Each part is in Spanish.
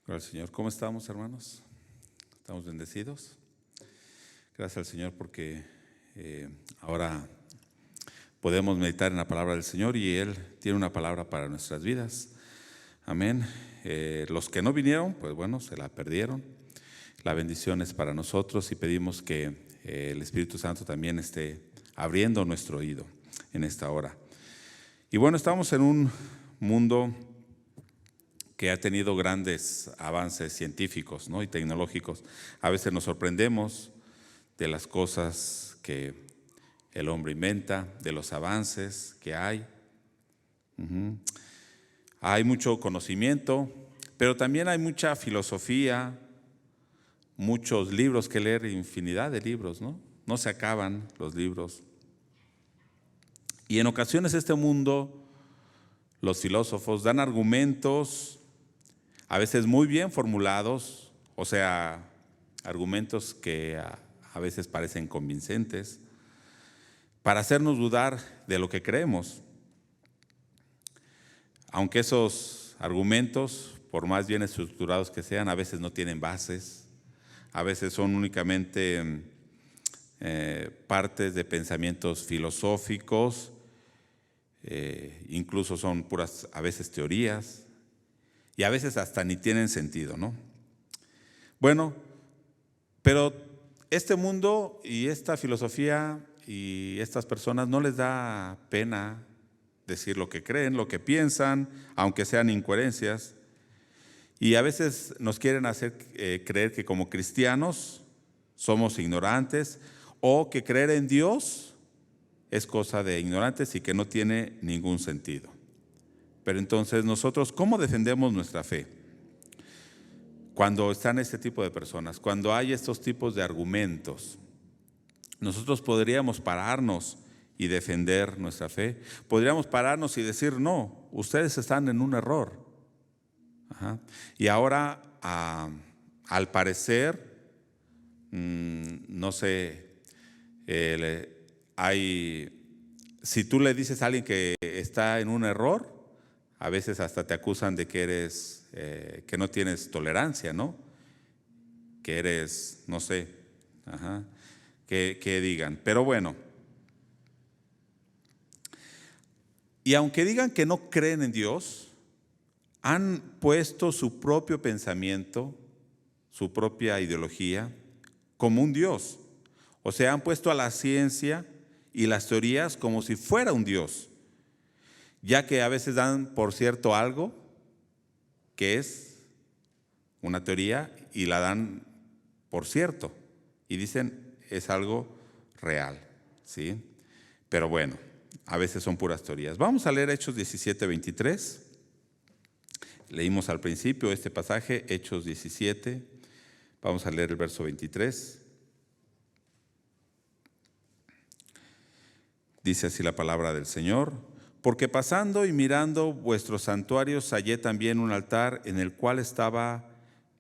Gloria al Señor. ¿Cómo estamos, hermanos? ¿Estamos bendecidos? Gracias al Señor porque ahora podemos meditar en la palabra del Señor y Él tiene una palabra para nuestras vidas. Amén. Los que no vinieron, pues bueno, se la perdieron. La bendición es para nosotros y pedimos que el Espíritu Santo también esté abriendo nuestro oído en esta hora. Y bueno, estamos en un mundo que ha tenido grandes avances científicos, ¿no? Y tecnológicos. A veces nos sorprendemos de las cosas que el hombre inventa, de los avances que hay. Hay mucho conocimiento, pero también hay mucha filosofía, muchos libros que leer, infinidad de libros, ¿no? No se acaban los libros. Y en ocasiones este mundo, los filósofos dan argumentos a veces muy bien formulados, o sea, argumentos que a veces parecen convincentes, para hacernos dudar de lo que creemos. Aunque esos argumentos, por más bien estructurados que sean, a veces no tienen bases, a veces son únicamente partes de pensamientos filosóficos, incluso son puras, a veces, teorías, y a veces hasta ni tienen sentido, ¿no? Bueno, pero este mundo y esta filosofía y estas personas no les da pena decir lo que creen, lo que piensan, aunque sean incoherencias. Y a veces nos quieren hacer creer que como cristianos somos ignorantes o que creer en Dios es cosa de ignorantes y que no tiene ningún sentido. Pero entonces nosotros, ¿cómo defendemos nuestra fe? Cuando están este tipo de personas, cuando hay estos tipos de argumentos, nosotros podríamos pararnos y defender nuestra fe. Podríamos pararnos y decir, no, ustedes están en un error. Y ahora, al parecer, no sé, si tú le dices a alguien que está en un error, a veces hasta te acusan de que eres, que no tienes tolerancia, ¿no? Que eres, no sé, que digan. Pero bueno, y aunque digan que no creen en Dios, han puesto su propio pensamiento, su propia ideología, como un Dios. O sea, han puesto a la ciencia y las teorías como si fuera un Dios, ya que a veces dan por cierto algo que es una teoría y la dan por cierto y dicen es algo real, ¿sí? Pero bueno, a veces son puras teorías. Vamos a leer Hechos 17:23. Leímos al principio este pasaje, Hechos 17. Vamos a leer el verso 23. Dice así la palabra del Señor: porque pasando y mirando vuestros santuarios hallé también un altar en el cual estaba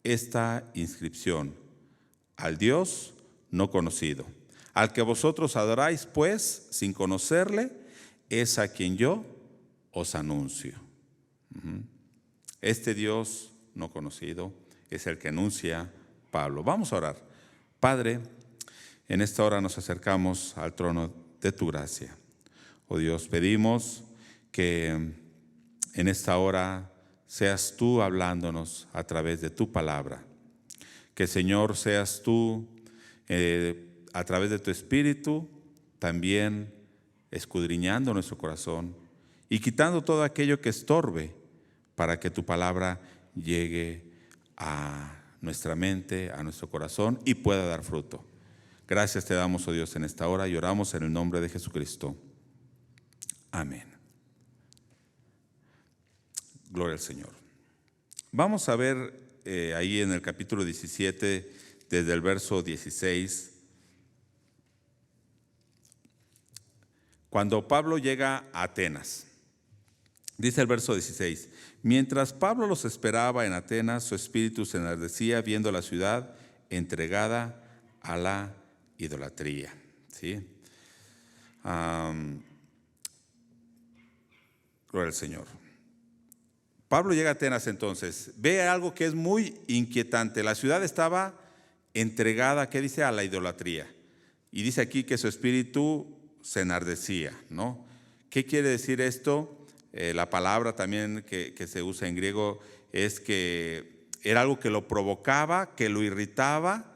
esta inscripción: al Dios no conocido. Al que vosotros adoráis, pues, sin conocerle, es a quien yo os anuncio. Este Dios no conocido es el que anuncia Pablo. Vamos a orar. Padre, en esta hora nos acercamos al trono de tu gracia. Oh Dios, pedimos que en esta hora seas tú hablándonos a través de tu palabra. Que, Señor, seas tú a través de tu Espíritu también escudriñando nuestro corazón y quitando todo aquello que estorbe para que tu palabra llegue a nuestra mente, a nuestro corazón y pueda dar fruto. Gracias te damos, oh Dios, en esta hora y oramos en el nombre de Jesucristo. Amén. Gloria al Señor. Vamos a ver ahí en el capítulo 17, desde el verso 16, cuando Pablo llega a Atenas. Dice el verso 16: mientras Pablo los esperaba en Atenas, su espíritu se enardecía viendo la ciudad entregada a la idolatría. ¿Sí? Gloria al Señor. Pablo llega a Atenas entonces, ve algo que es muy inquietante. La ciudad estaba entregada, ¿qué dice? A la idolatría. Y dice aquí que su espíritu se enardecía, ¿no? ¿Qué quiere decir esto? La palabra también que se usa en griego es que era algo que lo provocaba, que lo irritaba,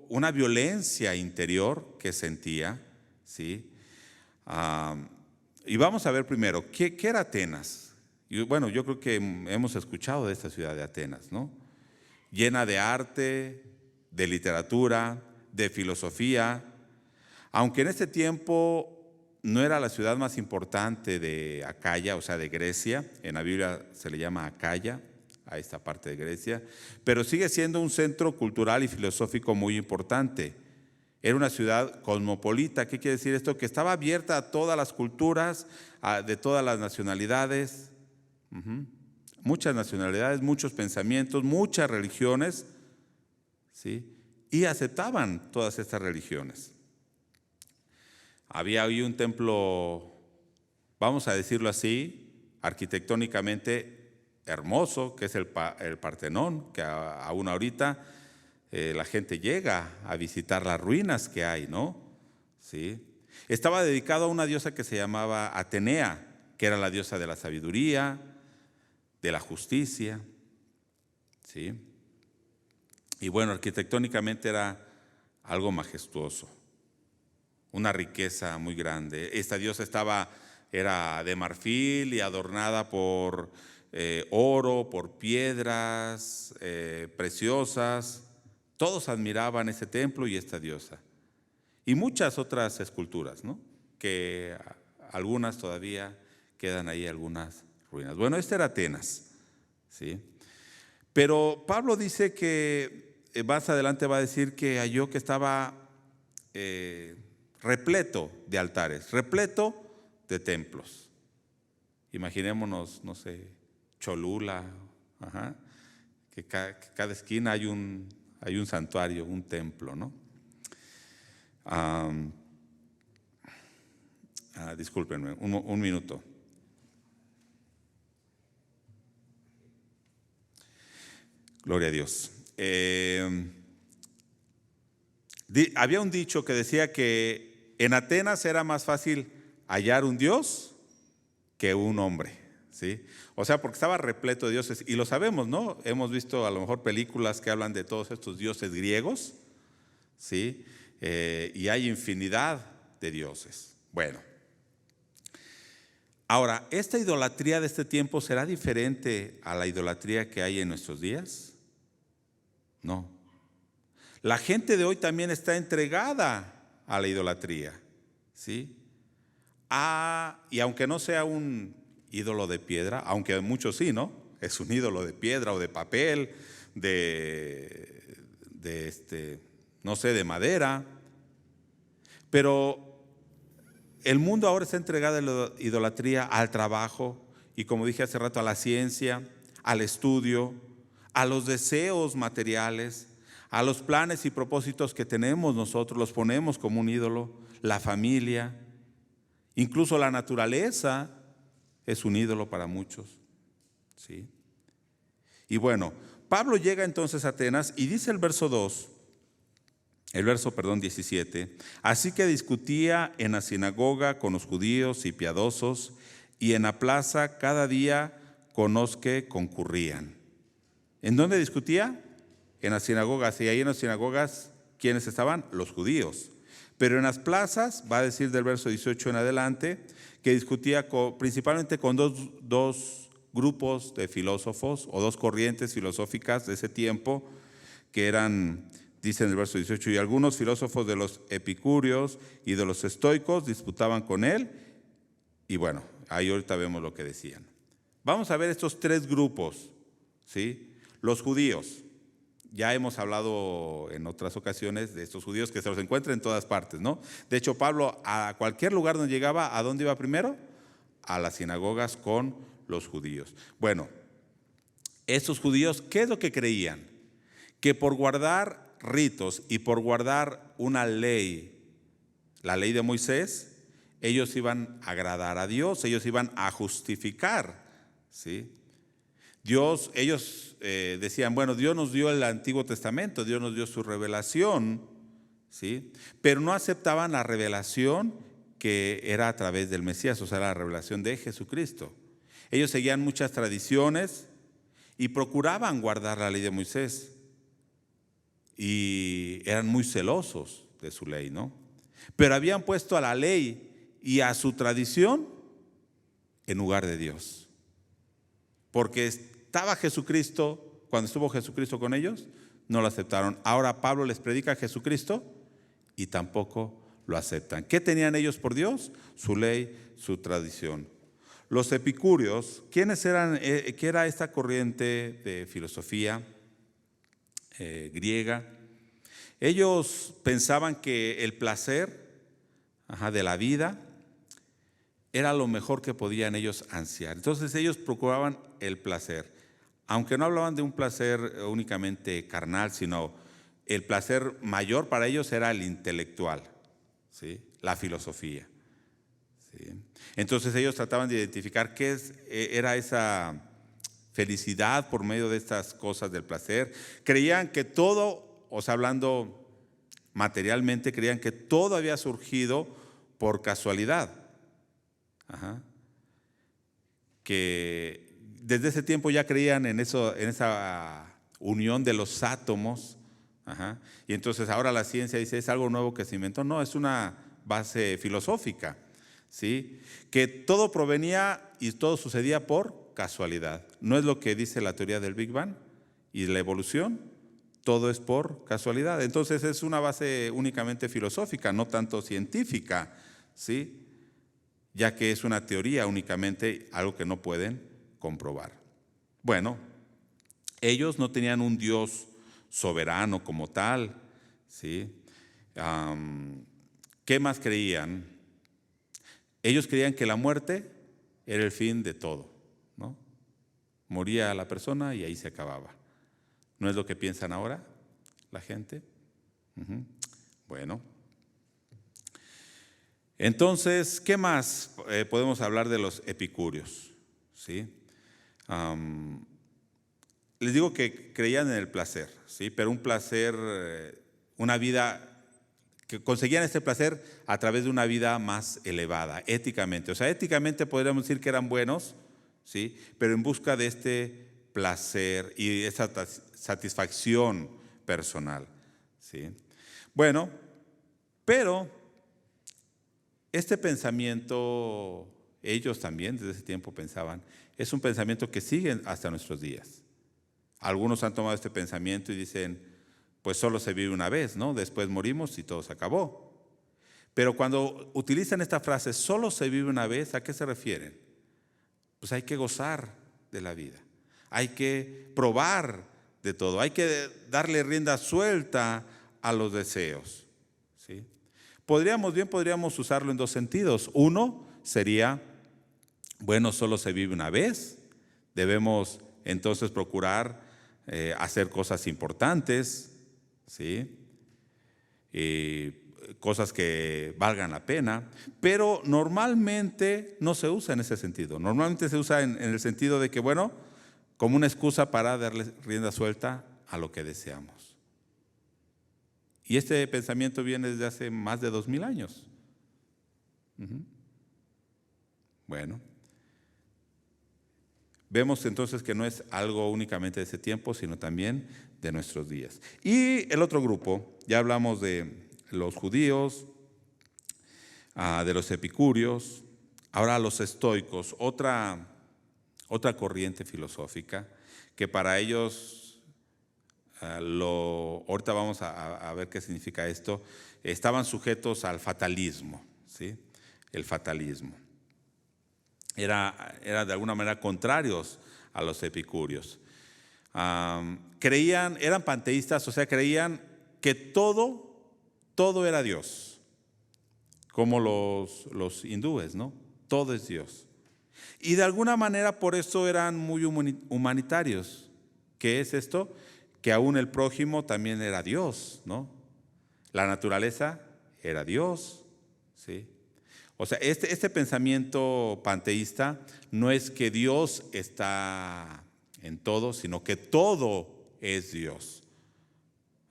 una violencia interior que sentía, ¿sí? Y vamos a ver primero, ¿qué era Atenas? Y bueno, yo creo que hemos escuchado de esta ciudad de Atenas, ¿no? Llena de arte, de literatura, de filosofía, aunque en este tiempo no era la ciudad más importante de Acaya, o sea, de Grecia. En la Biblia se le llama Acaya a esta parte de Grecia, pero sigue siendo un centro cultural y filosófico muy importante. Era una ciudad cosmopolita. ¿Qué quiere decir esto? Que estaba abierta a todas las culturas, de todas las nacionalidades, muchas nacionalidades, muchos pensamientos, muchas religiones, ¿sí? Y aceptaban todas estas religiones. Había ahí un templo, vamos a decirlo así, arquitectónicamente hermoso, que es el Partenón, que aún ahorita la gente llega a visitar las ruinas que hay, ¿no? ¿Sí? Estaba dedicado a una diosa que se llamaba Atenea, que era la diosa de la sabiduría, de la justicia, ¿sí? Y bueno, arquitectónicamente era algo majestuoso, una riqueza muy grande. Esta diosa era de marfil y adornada por oro, por piedras preciosas. Todos admiraban ese templo y esta diosa. Y muchas otras esculturas, ¿no? Que algunas todavía quedan ahí, algunas ruinas. Bueno, este era Atenas, ¿sí? Pero Pablo dice que más adelante va a decir que halló que estaba repleto de altares, repleto de templos. Imaginémonos, no sé, Cholula, que cada esquina hay un santuario, un templo, ¿no? Discúlpenme, un minuto. Gloria a Dios. Había un dicho que decía que en Atenas era más fácil hallar un Dios que un hombre, ¿sí? O sea, porque estaba repleto de dioses, y lo sabemos, ¿no? Hemos visto a lo mejor películas que hablan de todos estos dioses griegos, ¿sí? Y hay infinidad de dioses. Bueno, ahora, ¿esta idolatría de este tiempo será diferente a la idolatría que hay en nuestros días? No. La gente de hoy también está entregada a la idolatría, ¿sí? Y aunque no sea un ídolo de piedra, aunque muchos sí, ¿no? Es un ídolo de piedra o de papel, no sé, de madera. Pero el mundo ahora está entregado a la idolatría, al trabajo y, como dije hace rato, a la ciencia, al estudio, a los deseos materiales, a los planes y propósitos que tenemos nosotros, los ponemos como un ídolo, la familia, incluso la naturaleza es un ídolo para muchos, ¿sí? Y bueno, Pablo llega entonces a Atenas y dice el verso 17, así que discutía en la sinagoga con los judíos y piadosos, y en la plaza cada día con los que concurrían. ¿En dónde discutía? En las sinagogas. Y ahí en las sinagogas, ¿quiénes estaban? Los judíos. Pero en las plazas, va a decir del verso 18 en adelante, que discutía principalmente con dos grupos de filósofos o dos corrientes filosóficas de ese tiempo, que eran, dice en el verso 18, y algunos filósofos de los epicúreos y de los estoicos disputaban con él. Y bueno, ahí ahorita vemos lo que decían. Vamos a ver estos tres grupos, ¿sí? Los judíos. Ya hemos hablado en otras ocasiones de estos judíos que se los encuentran en todas partes, ¿no? De hecho, Pablo a cualquier lugar donde llegaba, ¿a dónde iba primero? A las sinagogas con los judíos. Bueno, estos judíos, ¿qué es lo que creían? Que por guardar ritos y por guardar una ley, la ley de Moisés, ellos iban a agradar a Dios, ellos iban a justificar ¿sí? Ellos decían, bueno, Dios nos dio el Antiguo Testamento, Dios nos dio su revelación, ¿sí? Pero no aceptaban la revelación que era a través del Mesías, o sea, la revelación de Jesucristo. Ellos seguían muchas tradiciones y procuraban guardar la ley de Moisés y eran muy celosos de su ley, ¿no? Pero habían puesto a la ley y a su tradición en lugar de Dios. Porque estaba Jesucristo, cuando estuvo Jesucristo con ellos, no lo aceptaron. Ahora Pablo les predica a Jesucristo y tampoco lo aceptan. ¿Qué tenían ellos por Dios? Su ley, su tradición. Los epicúreos, ¿quiénes eran? ¿Qué era esta corriente de filosofía griega? Ellos pensaban que el placer de la vida era lo mejor que podían ellos ansiar. Entonces ellos procuraban el placer, aunque no hablaban de un placer únicamente carnal, sino el placer mayor para ellos era el intelectual, ¿sí? La filosofía, ¿sí? Entonces ellos trataban de identificar qué era esa felicidad por medio de estas cosas del placer. Creían que todo, o sea, hablando materialmente, creían que todo había surgido por casualidad. Que desde ese tiempo ya creían en eso, en esa unión de los átomos. Y entonces ahora la ciencia dice, es algo nuevo que se inventó. No, es una base filosófica, ¿sí? Que todo provenía y todo sucedía por casualidad. No es lo que dice la teoría del Big Bang y la evolución. Todo es por casualidad. Entonces es una base únicamente filosófica, no tanto científica, ¿sí? Ya que es una teoría únicamente, algo que no pueden comprobar. Bueno, ellos no tenían un Dios soberano como tal, ¿sí? ¿Qué más creían? Ellos creían que la muerte era el fin de todo, ¿no? Moría la persona y ahí se acababa. ¿No es lo que piensan ahora la gente? Bueno. Entonces, ¿qué más podemos hablar de los epicúreos? ¿Sí? Les digo que creían en el placer, ¿sí? Pero un placer, una vida, que conseguían este placer a través de una vida más elevada, éticamente. O sea, éticamente podríamos decir que eran buenos, ¿sí? Pero en busca de este placer y esa satisfacción personal, ¿sí? Bueno, pero este pensamiento, ellos también desde ese tiempo pensaban, es un pensamiento que sigue hasta nuestros días. Algunos han tomado este pensamiento y dicen, pues solo se vive una vez, ¿no? Después morimos y todo se acabó. Pero cuando utilizan esta frase, solo se vive una vez, ¿a qué se refieren? Pues hay que gozar de la vida, hay que probar de todo, hay que darle rienda suelta a los deseos, ¿sí? Podríamos usarlo en dos sentidos. Uno sería, bueno, solo se vive una vez, debemos entonces procurar hacer cosas importantes, ¿sí? Cosas que valgan la pena, pero normalmente no se usa en ese sentido. Normalmente se usa en el sentido de que, bueno, como una excusa para darle rienda suelta a lo que deseamos. Y este pensamiento viene desde hace más de 2000 años. Bueno, vemos entonces que no es algo únicamente de ese tiempo, sino también de nuestros días. Y el otro grupo, ya hablamos de los judíos, de los epicúreos, ahora los estoicos, otra corriente filosófica que para ellos, ahorita vamos a ver qué significa esto, estaban sujetos al fatalismo, ¿sí? El fatalismo. Era de alguna manera contrarios a los epicúreos. Eran panteístas, o sea, creían que todo era Dios, como los hindúes, ¿no? Todo es Dios. Y de alguna manera por eso eran muy humanitarios. ¿Qué es esto? Que aún el prójimo también era Dios, ¿no? La naturaleza era Dios, ¿sí? O sea, este pensamiento panteísta no es que Dios está en todo, sino que todo es Dios.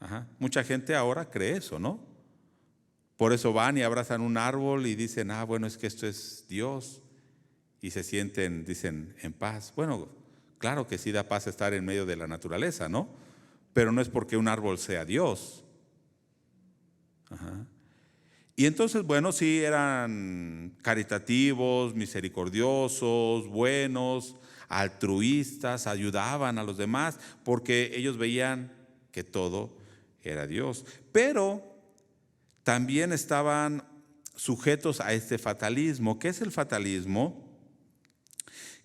Ajá. Mucha gente ahora cree eso, ¿no? Por eso van y abrazan un árbol y dicen, bueno, es que esto es Dios. Y se sienten, dicen, en paz. Bueno, claro que sí da paz estar en medio de la naturaleza, ¿no? Pero no es porque un árbol sea Dios. Ajá. Y entonces, bueno, sí eran caritativos, misericordiosos, buenos, altruistas, ayudaban a los demás, porque ellos veían que todo era Dios. Pero también estaban sujetos a este fatalismo. ¿Qué es el fatalismo?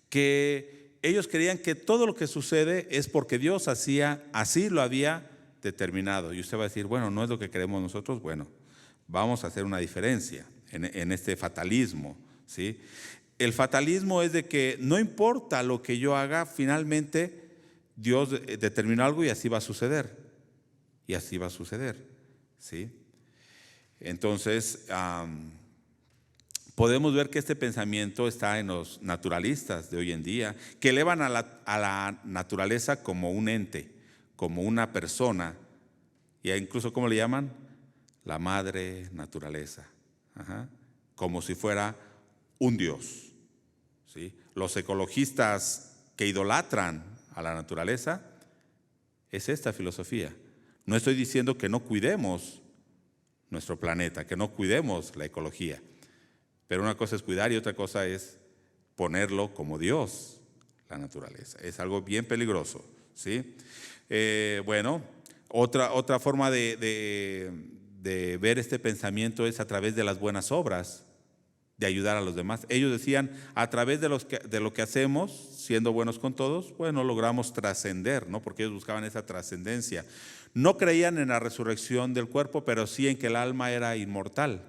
Que ellos creían que todo lo que sucede es porque Dios así lo había determinado. Y usted va a decir, bueno, no es lo que queremos nosotros. Bueno, vamos a hacer una diferencia en este fatalismo, ¿sí? El fatalismo es de que no importa lo que yo haga, finalmente Dios determinó algo y así va a suceder. Y así va a suceder, ¿sí? Entonces, podemos ver que este pensamiento está en los naturalistas de hoy en día, que elevan a la naturaleza como un ente, como una persona, y incluso, ¿cómo le llaman? La madre naturaleza. Ajá. Como si fuera un Dios, ¿sí? Los ecologistas que idolatran a la naturaleza, es esta filosofía. No estoy diciendo que no cuidemos nuestro planeta, que no cuidemos la ecología, pero una cosa es cuidar y otra cosa es ponerlo como Dios, la naturaleza. Es algo bien peligroso, ¿sí? Bueno, otra forma de ver este pensamiento es a través de las buenas obras, de ayudar a los demás. Ellos decían, a través de lo que hacemos, siendo buenos con todos, bueno, logramos trascender, ¿no? Porque ellos buscaban esa trascendencia. No creían en la resurrección del cuerpo, pero sí en que el alma era inmortal,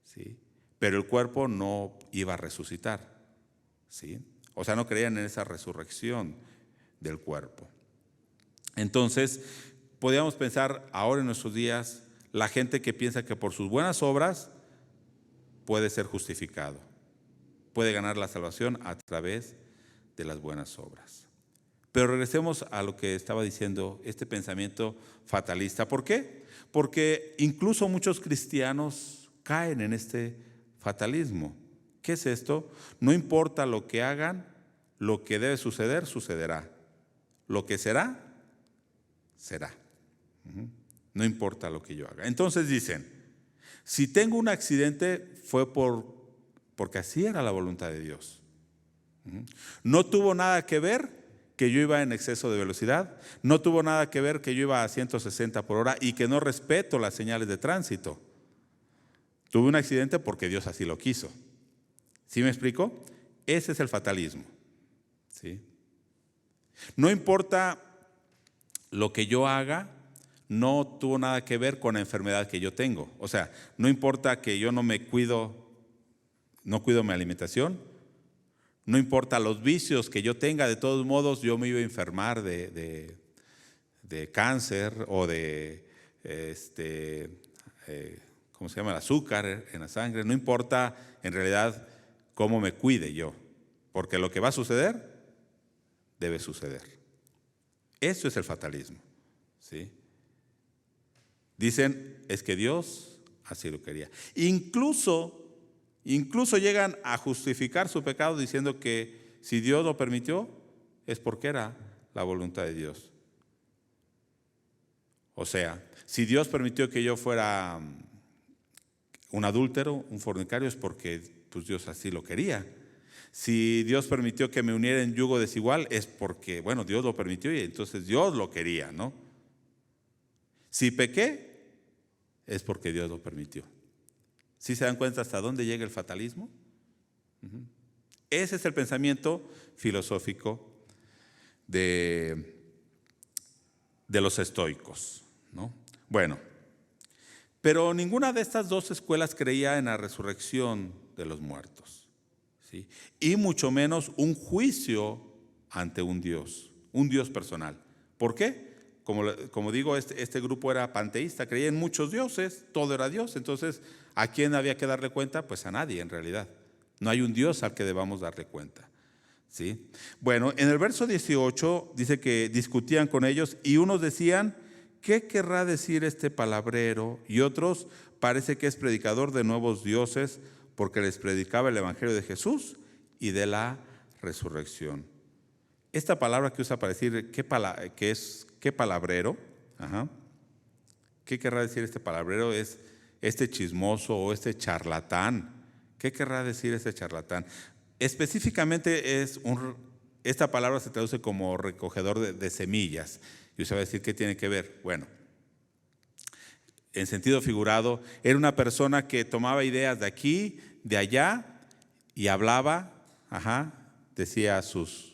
¿sí? Pero el cuerpo no iba a resucitar, ¿sí? O sea, no creían en esa resurrección del cuerpo. Entonces, podríamos pensar ahora en nuestros días, la gente que piensa que por sus buenas obras puede ser justificado, puede ganar la salvación a través de las buenas obras. Pero regresemos a lo que estaba diciendo, este pensamiento fatalista. ¿Por qué? Porque incluso muchos cristianos caen en este fatalismo. ¿Qué es esto? No importa lo que hagan, lo que debe suceder, sucederá. Lo que será, será. No importa lo que yo haga. Entonces dicen, si tengo un accidente fue porque así era la voluntad de Dios. No tuvo nada que ver que yo iba en exceso de velocidad, no tuvo nada que ver que yo iba a 160 por hora y que no respeto las señales de tránsito. Tuve un accidente porque Dios así lo quiso. ¿Sí me explico? Ese es el fatalismo, ¿sí? No importa lo que yo haga, no tuvo nada que ver con la enfermedad que yo tengo. O sea, no importa que yo no cuido mi alimentación, no importa los vicios que yo tenga, de todos modos yo me iba a enfermar de cáncer o ¿cómo se llama? El azúcar en la sangre. No importa en realidad cómo me cuide yo, porque lo que va a suceder, debe suceder. Eso es el fatalismo, ¿sí? Dicen, es que Dios así lo quería. Incluso llegan a justificar su pecado diciendo que si Dios lo permitió, es porque era la voluntad de Dios. O sea, si Dios permitió que yo fuera un adúltero, un fornicario, es porque pues, Dios así lo quería. Si Dios permitió que me uniera en yugo desigual, es porque, bueno, Dios lo permitió y entonces Dios lo quería, ¿no? Si pequé, es porque Dios lo permitió. ¿Sí se dan cuenta hasta dónde llega el fatalismo? Ese es el pensamiento filosófico de los estoicos, ¿no? Bueno, pero ninguna de estas dos escuelas creía en la resurrección de los muertos, ¿sí? Y mucho menos un juicio ante un Dios personal. ¿Por qué? como digo, este grupo era panteísta, creía en muchos dioses, todo era Dios. Entonces, ¿a quién había que darle cuenta? Pues a nadie en realidad. No hay un Dios al que debamos darle cuenta. ¿Sí? Bueno, en el verso 18 dice que discutían con ellos y unos decían, ¿qué querrá decir este palabrero? Y otros, parece que es predicador de nuevos dioses porque les predicaba el evangelio de Jesús y de la resurrección. Esta palabra que usa para decir qué palabrero, ajá, ¿qué querrá decir este palabrero? Es este chismoso o este charlatán. ¿Qué querrá decir este charlatán? Específicamente esta palabra se traduce como recogedor de semillas. Y usted va a decir, ¿qué tiene que ver? Bueno, en sentido figurado, era una persona que tomaba ideas de aquí, de allá, y hablaba, decía sus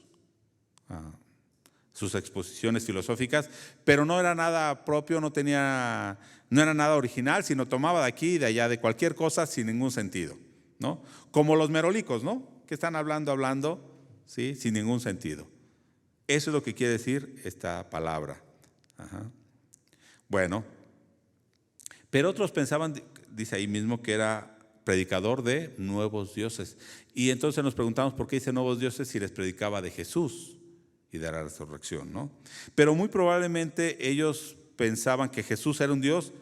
exposiciones filosóficas, pero no era nada propio, no era nada original, sino tomaba de aquí y de allá, de cualquier cosa sin ningún sentido, ¿no? Como los merolicos, ¿no? Que están hablando, ¿sí? Sin ningún sentido. Eso es lo que quiere decir esta palabra. Bueno, pero otros pensaban, dice ahí mismo, que era predicador de nuevos dioses. Y entonces nos preguntamos por qué dice nuevos dioses si les predicaba de Jesús y de la resurrección, ¿no? Pero muy probablemente ellos pensaban que Jesús era un Dios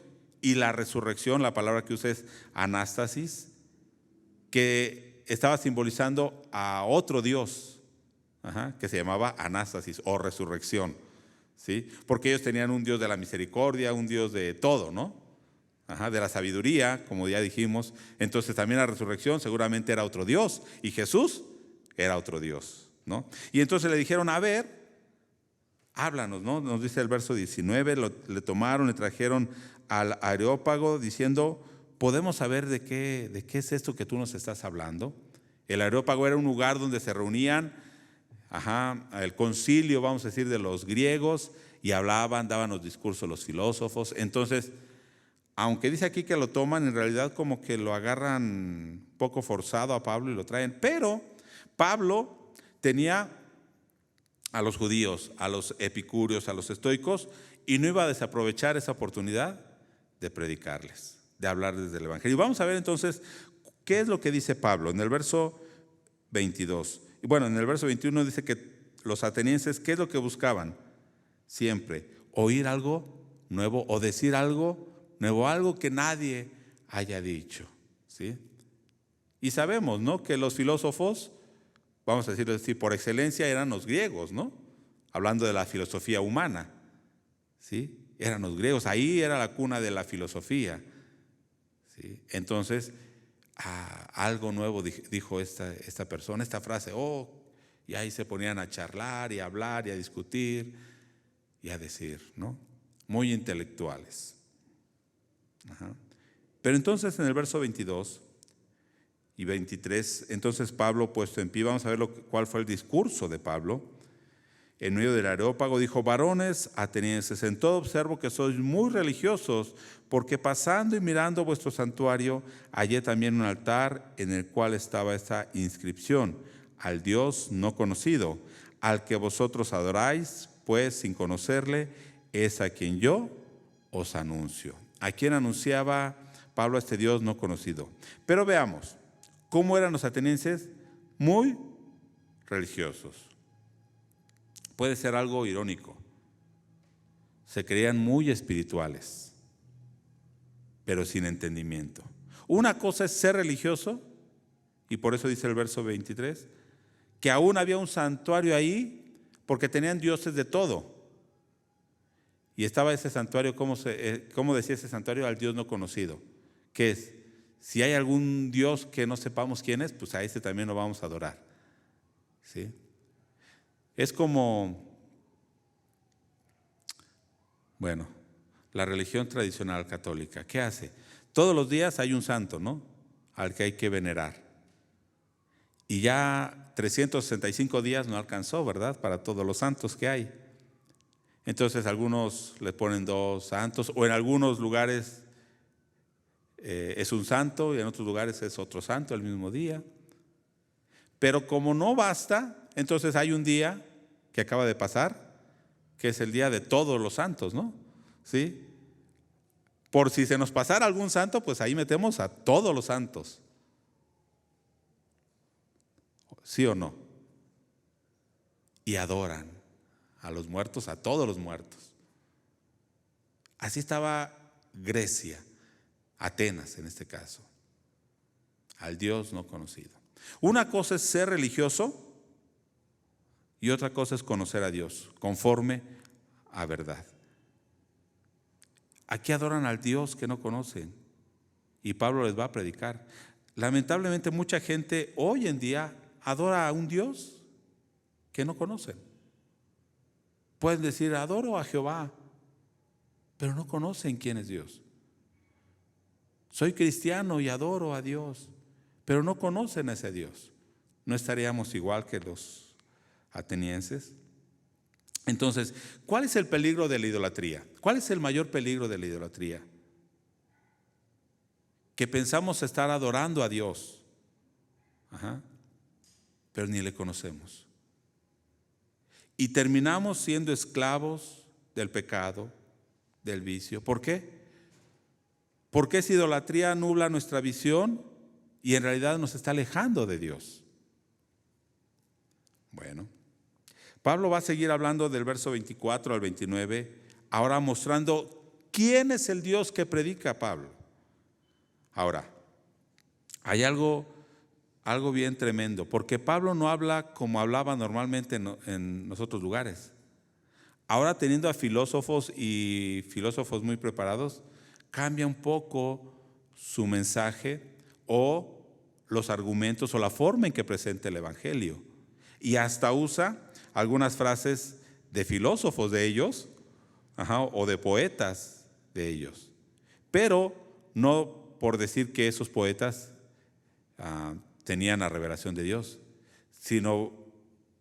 y la resurrección, la palabra que usa es anástasis, que estaba simbolizando a otro Dios, que se llamaba anástasis o resurrección, ¿sí? Porque ellos tenían un Dios de la misericordia, un Dios de todo, ¿no? De la sabiduría, como ya dijimos. Entonces también la resurrección seguramente era otro Dios y Jesús era otro Dios, ¿no? Y entonces le dijeron, a ver, háblanos, ¿no? Nos dice el verso 19, le tomaron, le trajeron al Areópago diciendo, ¿podemos saber de qué es esto que tú nos estás hablando? El Areópago era un lugar donde se reunían, el concilio, vamos a decir, de los griegos, y hablaban, daban los discursos los filósofos. Entonces, aunque dice aquí que lo toman, en realidad como que lo agarran poco forzado a Pablo y lo traen. Pero Pablo tenía a los judíos, a los epicúreos, a los estoicos, y no iba a desaprovechar esa oportunidad de predicarles, de hablarles del evangelio. Y vamos a ver entonces qué es lo que dice Pablo en el verso 22. Y bueno, en el verso 21 dice que los atenienses, ¿qué es lo que buscaban? Siempre oír algo nuevo o decir algo nuevo, algo que nadie haya dicho, ¿sí? Y sabemos, ¿no?, que los filósofos, vamos a decirlo así, por excelencia eran los griegos, ¿no? Hablando de la filosofía humana, ¿sí? Eran los griegos, ahí era la cuna de la filosofía, ¿sí? Entonces, algo nuevo dijo esta persona, esta frase, y ahí se ponían a charlar y a hablar y a discutir y a decir, ¿no? Muy intelectuales. Pero entonces en el verso 22 y 23, entonces Pablo puesto en pie, vamos a ver cuál fue el discurso de Pablo. En medio del Areópago dijo, varones atenienses, en todo observo que sois muy religiosos, porque pasando y mirando vuestro santuario, hallé también un altar en el cual estaba esta inscripción, al Dios no conocido, al que vosotros adoráis, pues sin conocerle, es a quien yo os anuncio. ¿A quién anunciaba Pablo a este Dios no conocido? Pero veamos, ¿cómo eran los atenienses? Muy religiosos. Puede ser algo irónico. Se creían muy espirituales, pero sin entendimiento. Una cosa es ser religioso, y por eso dice el verso 23, que aún había un santuario ahí, porque tenían dioses de todo. Y estaba ese santuario, ¿cómo decía ese santuario? Al Dios no conocido. ¿Qué es? Si hay algún Dios que no sepamos quién es, pues a ese también lo vamos a adorar, ¿sí? Es como, bueno, la religión tradicional católica. ¿Qué hace? Todos los días hay un santo, ¿no?, al que hay que venerar. Y ya 365 días no alcanzó, ¿verdad?, para todos los santos que hay. Entonces algunos le ponen 2 santos, o en algunos lugares es un santo y en otros lugares es otro santo el mismo día. Pero como no basta, entonces hay un día que acaba de pasar, que es el día de todos los santos, ¿no? ¿Sí? Por si se nos pasara algún santo, pues ahí metemos a todos los santos. ¿Sí o no? Y adoran a los muertos, a todos los muertos. Así estaba Grecia, Atenas en este caso, al Dios no conocido. Una cosa es ser religioso y otra cosa es conocer a Dios conforme a verdad. Aquí adoran al Dios que no conocen y Pablo les va a predicar. Lamentablemente mucha gente hoy en día adora a un Dios que no conocen. Pueden decir, adoro a Jehová, pero no conocen quién es Dios. Soy cristiano y adoro a Dios, pero no conocen a ese Dios. ¿No estaríamos igual que los atenienses? Entonces, ¿cuál es el peligro de la idolatría? ¿Cuál es el mayor peligro de la idolatría? Que pensamos estar adorando a Dios, pero ni le conocemos. Y terminamos siendo esclavos del pecado, del vicio. ¿Por qué? Porque esa idolatría nubla nuestra visión y en realidad nos está alejando de Dios. Bueno, Pablo va a seguir hablando del verso 24 al 29, ahora mostrando quién es el Dios que predica Pablo. Ahora, hay algo bien tremendo, porque Pablo no habla como hablaba normalmente en los otros lugares. Ahora, teniendo a filósofos y filósofos muy preparados, cambia un poco su mensaje o los argumentos o la forma en que presenta el evangelio. Y hasta usa algunas frases de filósofos de ellos, o de poetas de ellos. Pero no por decir que esos poetas tenían la revelación de Dios, sino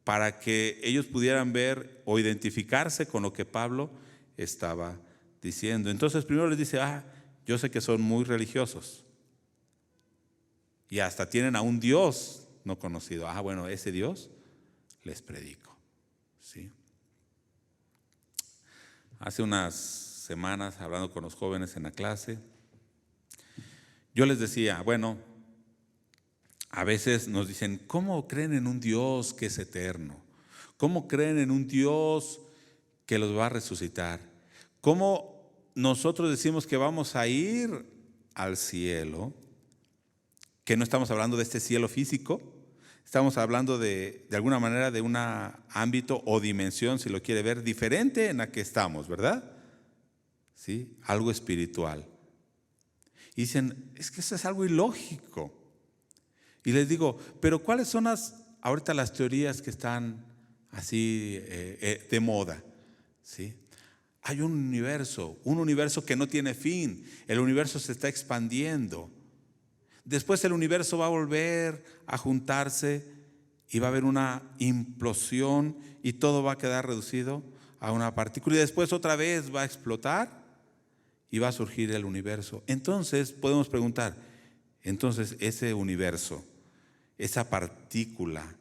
para que ellos pudieran ver o identificarse con lo que Pablo estaba diciendo. Entonces primero les dice, yo sé que son muy religiosos y hasta tienen a un Dios no conocido. Bueno, ese Dios les predico. ¿Sí? Hace unas semanas, hablando con los jóvenes en la clase, yo les decía, bueno, a veces nos dicen, ¿cómo creen en un Dios que es eterno? ¿Cómo creen en un Dios que los va a resucitar? ¿Cómo nosotros decimos que vamos a ir al cielo? Que no estamos hablando de este cielo físico, estamos hablando de alguna manera de un ámbito o dimensión, si lo quiere ver, diferente en la que estamos, ¿verdad? ¿Sí? Algo espiritual. Y dicen, es que eso es algo ilógico. Y les digo, pero ¿cuáles son ahorita las teorías que están así de moda? ¿Sí? Hay un universo que no tiene fin. El universo se está expandiendo. Después el universo va a volver a juntarse y va a haber una implosión y todo va a quedar reducido a una partícula y después otra vez va a explotar y va a surgir el universo. Entonces podemos preguntar, entonces ese universo, esa partícula,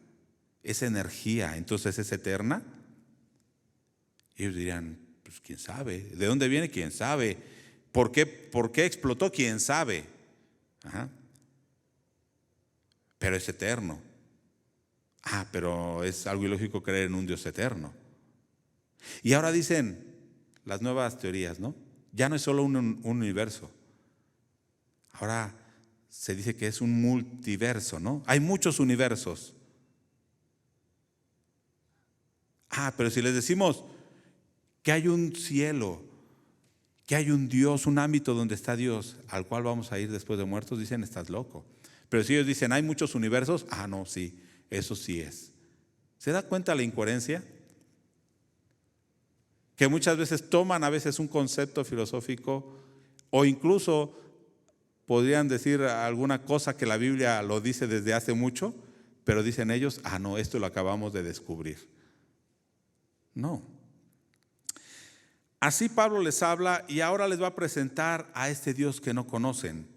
esa energía, entonces es eterna. Y ellos dirían, pues quién sabe, ¿de dónde viene? Quién sabe, ¿por qué explotó? Quién sabe. Pero es eterno. Pero es algo ilógico creer en un Dios eterno. Y ahora dicen las nuevas teorías, ¿no? Ya no es solo un universo. Ahora se dice que es un multiverso, ¿no? Hay muchos universos. Pero si les decimos que hay un cielo, que hay un Dios, un ámbito donde está Dios, al cual vamos a ir después de muertos, dicen, estás loco. Pero si ellos dicen, hay muchos universos, no, sí, eso sí es. ¿Se da cuenta la incoherencia? Que muchas veces toman a veces un concepto filosófico o incluso podrían decir alguna cosa que la Biblia lo dice desde hace mucho, pero dicen ellos, no, esto lo acabamos de descubrir. No. Así Pablo les habla y ahora les va a presentar a este Dios que no conocen.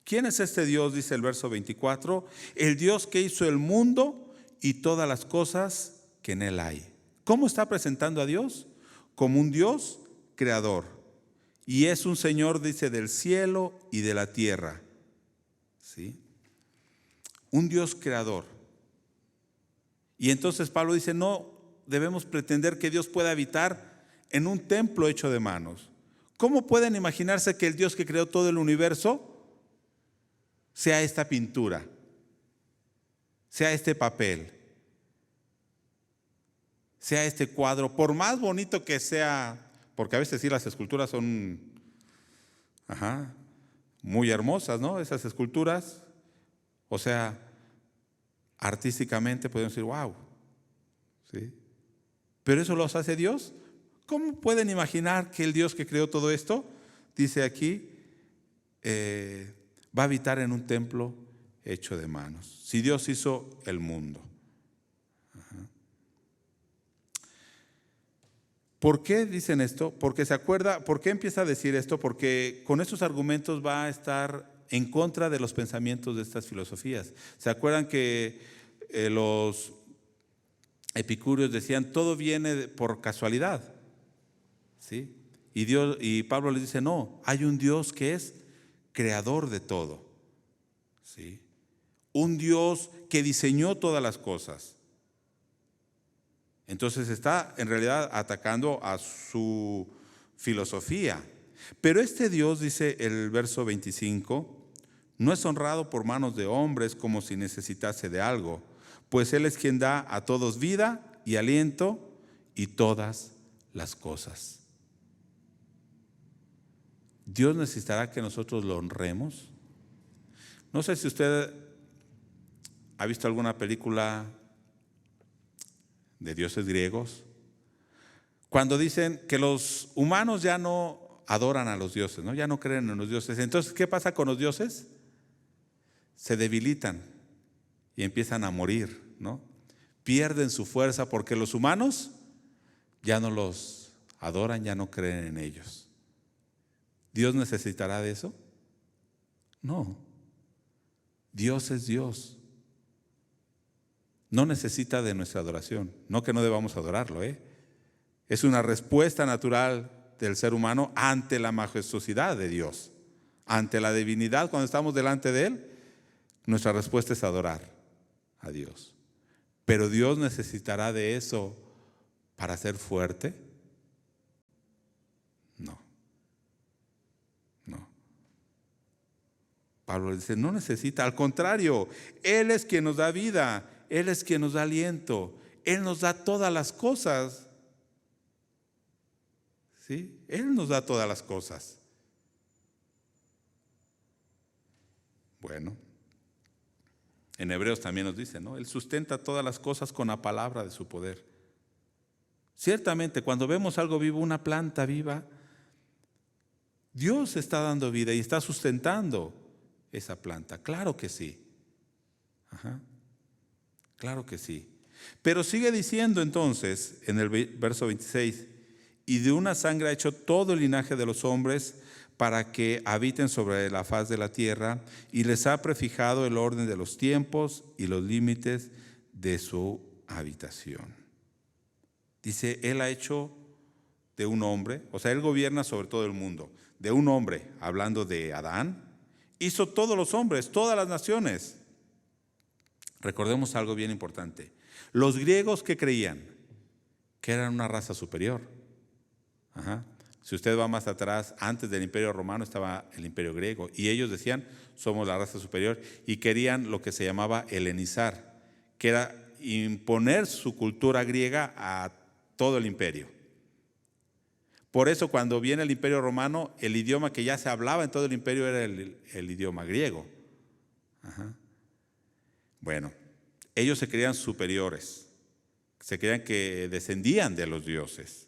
¿Quién es este Dios? Dice el verso 24, el Dios que hizo el mundo y todas las cosas que en él hay. ¿Cómo está presentando a Dios? como un Dios creador. Y es un Señor, dice, del cielo y de la tierra. ¿Sí? Un Dios creador. Y entonces Pablo dice, no debemos pretender que Dios pueda habitar en un templo hecho de manos. ¿Cómo pueden imaginarse que el Dios que creó todo el universo sea esta pintura, sea este papel, sea este cuadro? Por más bonito que sea, porque a veces sí las esculturas son muy hermosas, ¿no? Esas esculturas, o sea, artísticamente podemos decir, wow, ¿sí? Pero eso los hace Dios. ¿Cómo pueden imaginar que el Dios que creó todo esto, dice aquí, va a habitar en un templo hecho de manos? Si Dios hizo el mundo. ¿Por qué dicen esto? Porque se acuerda, ¿por qué empieza a decir esto? Porque con estos argumentos va a estar en contra de los pensamientos de estas filosofías. ¿Se acuerdan que los epicúreos decían todo viene por casualidad? ¿Sí? Y Pablo les dice, no, hay un Dios que es creador de todo. ¿Sí? Un Dios que diseñó todas las cosas. Entonces está en realidad atacando a su filosofía. Pero este Dios, dice el verso 25, no es honrado por manos de hombres como si necesitase de algo, pues Él es quien da a todos vida y aliento y todas las cosas. ¿Dios necesitará que nosotros lo honremos? No sé si usted ha visto alguna película de dioses griegos, cuando dicen que los humanos ya no adoran a los dioses, ¿no? Ya no creen en los dioses. Entonces, ¿qué pasa con los dioses? Se debilitan y empiezan a morir, ¿no? Pierden su fuerza porque los humanos ya no los adoran, ya no creen en ellos. ¿Dios necesitará de eso? No. Dios es Dios. No necesita de nuestra adoración. No que no debamos adorarlo, Es una respuesta natural del ser humano ante la majestuosidad de Dios. Ante la divinidad, cuando estamos delante de Él, nuestra respuesta es adorar a Dios. Pero Dios necesitará de eso para ser fuerte. No. Pablo dice, no necesita, al contrario, Él es quien nos da vida, Él es quien nos da aliento, Él nos da todas las cosas. ¿Sí? Él nos da todas las cosas. Bueno, en Hebreos también nos dice, ¿no? Él sustenta todas las cosas con la palabra de su poder. Ciertamente, cuando vemos algo vivo, una planta viva, Dios está dando vida y está sustentando esa planta. Claro que sí. Claro que sí. Pero sigue diciendo entonces en el verso 26, y de una sangre ha hecho todo el linaje de los hombres para que habiten sobre la faz de la tierra, y les ha prefijado el orden de los tiempos y los límites de su habitación. Dice, Él ha hecho de un hombre, o sea, Él gobierna sobre todo el mundo, de un hombre, hablando de Adán, hizo todos los hombres, todas las naciones. Recordemos algo bien importante. Los griegos que creían que eran una raza superior. Si usted va más atrás, antes del Imperio Romano estaba el Imperio Griego, y ellos decían, somos la raza superior, y querían lo que se llamaba helenizar, que era imponer su cultura griega a todo el imperio. Por eso cuando viene el Imperio Romano, el idioma que ya se hablaba en todo el imperio era el idioma griego. Bueno, ellos se creían superiores, se creían que descendían de los dioses.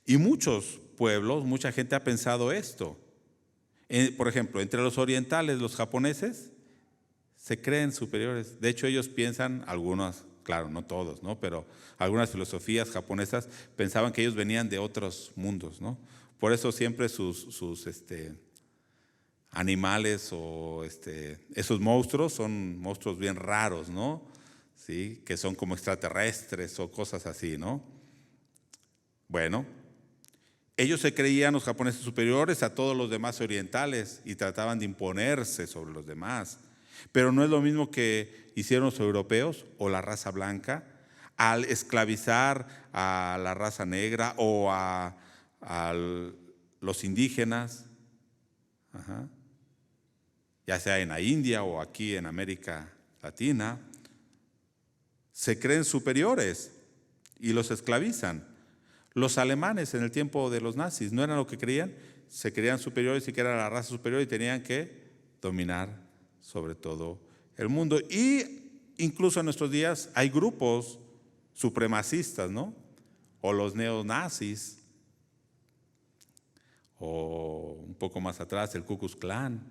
Y muchos pueblos, mucha gente ha pensado esto. Por ejemplo, entre los orientales, los japoneses, se creen superiores. De hecho, ellos piensan, algunos, claro, no todos, ¿no? Pero algunas filosofías japonesas pensaban que ellos venían de otros mundos, ¿no? Por eso siempre sus animales o esos monstruos son monstruos bien raros, ¿no? ¿Sí? Que son como extraterrestres o cosas así, ¿no? Bueno, ellos se creían los japoneses superiores a todos los demás orientales y trataban de imponerse sobre los demás. Pero no es lo mismo que hicieron los europeos o la raza blanca al esclavizar a la raza negra o a los indígenas, ya sea en la India o aquí en América Latina. Se creen superiores y los esclavizan. Los alemanes en el tiempo de los nazis no eran lo que creían, se creían superiores y que era la raza superior y tenían que dominar sobre todo el mundo. Y incluso en nuestros días hay grupos supremacistas, ¿no? O los neonazis, o un poco más atrás el Ku Klux Klan,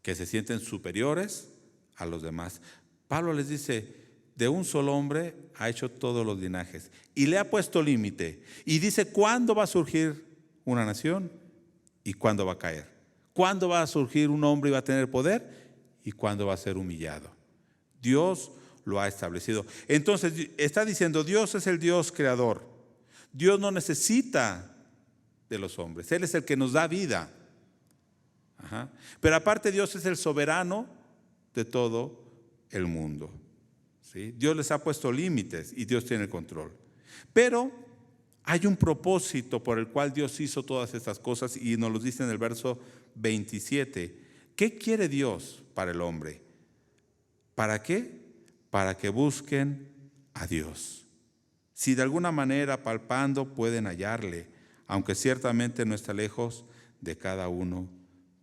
que se sienten superiores a los demás. Pablo les dice: de un solo hombre ha hecho todos los linajes y le ha puesto límite. Y dice cuándo va a surgir una nación y cuándo va a caer. Cuándo va a surgir un hombre y va a tener poder y cuándo va a ser humillado. Dios lo ha establecido. Entonces está diciendo: Dios es el Dios creador. Dios no necesita de los hombres. Él es el que nos da vida. Pero aparte, Dios es el soberano de todo el mundo. ¿Sí? Dios les ha puesto límites y Dios tiene el control. Pero hay un propósito por el cual Dios hizo todas estas cosas y nos lo dice en el verso 27. ¿Qué quiere Dios para el hombre? ¿Para qué? Para que busquen a Dios. Si de alguna manera palpando pueden hallarle, aunque ciertamente no está lejos de cada uno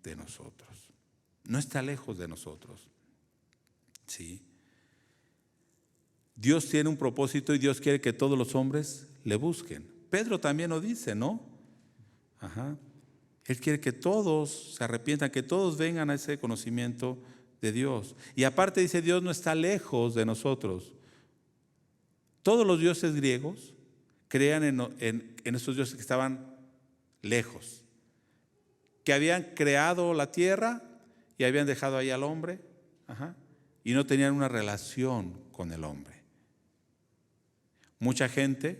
de nosotros. No está lejos de nosotros. ¿Sí? Dios tiene un propósito y Dios quiere que todos los hombres le busquen. Pedro también lo dice, ¿no? Él quiere que todos se arrepientan, que todos vengan a ese conocimiento de Dios. Y aparte dice: Dios no está lejos de nosotros. Todos los dioses griegos creían en esos dioses que estaban lejos, que habían creado la tierra y habían dejado ahí al hombre, y no tenían una relación con el hombre. Mucha gente,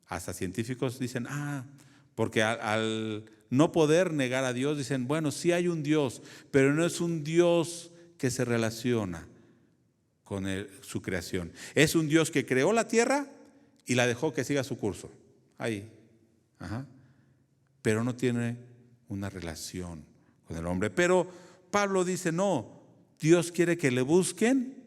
hasta científicos, dicen: porque al no poder negar a Dios, dicen: bueno, sí hay un Dios, pero no es un Dios que se relaciona con su creación. Es un Dios que creó la tierra y la dejó que siga su curso. Ahí. Pero no tiene una relación con el hombre. Pero Pablo dice: no, Dios quiere que le busquen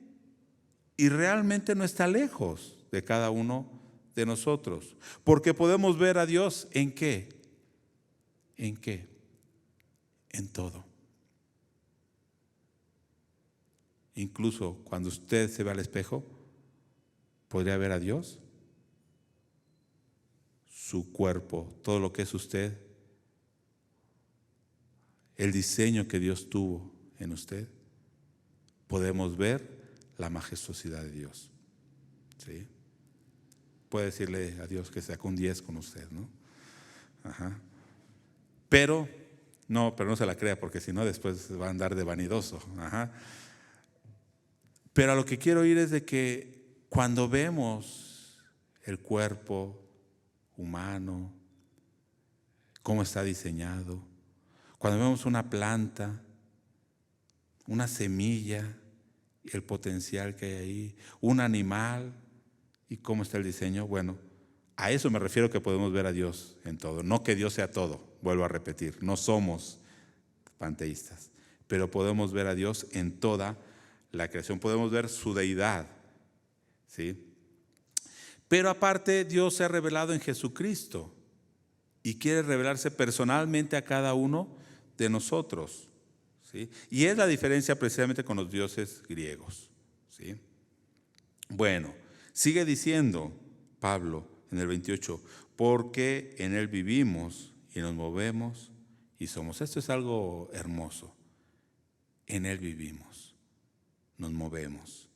y realmente no está lejos de cada uno de nosotros. Porque podemos ver a Dios ¿en qué? ¿En qué? En todo. Incluso cuando usted se ve al espejo, ¿podría ver a Dios? Su cuerpo, todo lo que es usted, el diseño que Dios tuvo en usted, podemos ver la majestuosidad de Dios. ¿Sí? Puede decirle a Dios que sacó un 10 con usted, ¿no? Pero no se la crea, porque si no después va a andar de vanidoso. Pero a lo que quiero ir es de que cuando vemos el cuerpo humano, cómo está diseñado, cuando vemos una planta, una semilla, el potencial que hay ahí, un animal y cómo está el diseño, bueno, a eso me refiero, que podemos ver a Dios en todo. No que Dios sea todo, vuelvo a repetir, no somos panteístas, pero podemos ver a Dios en toda la creación, podemos ver su deidad, ¿sí? Pero aparte, Dios se ha revelado en Jesucristo y quiere revelarse personalmente a cada uno de nosotros, ¿sí? Y es la diferencia precisamente con los dioses griegos, ¿sí? Bueno, sigue diciendo Pablo en el 28, porque en Él vivimos y nos movemos y somos. Esto es algo hermoso. En Él vivimos, nos movemos